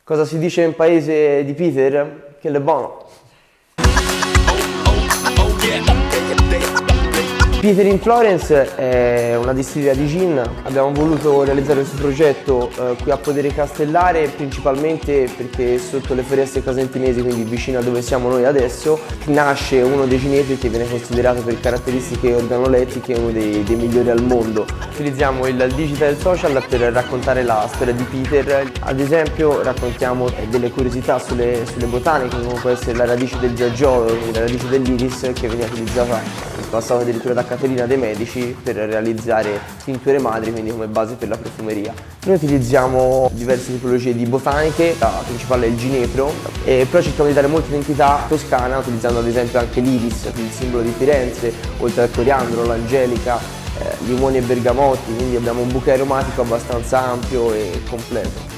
Cosa si dice in paese di Peter? Che è buono. Peter in Florence è una distilleria di gin. Abbiamo voluto realizzare questo progetto qui a Podere Castellare principalmente perché sotto le foreste casentinesi, quindi vicino a dove siamo noi adesso, nasce uno dei ginepri che viene considerato per caratteristiche organolettiche uno dei migliori al mondo. Utilizziamo il digital e il social per raccontare la storia di Peter. Ad esempio raccontiamo delle curiosità sulle botaniche, come può essere la radice del giaggiolo, la radice dell'iris, che veniva utilizzata in passato addirittura da Caterina de' Medici per realizzare tinture madri, quindi come base per la profumeria. Noi utilizziamo diverse tipologie di botaniche, la principale è il ginepro, però cerchiamo di dare molta identità toscana utilizzando ad esempio anche l'iris, il simbolo di Firenze, oltre al coriandolo, l'angelica, limoni e bergamotti, quindi abbiamo un bouquet aromatico abbastanza ampio e completo.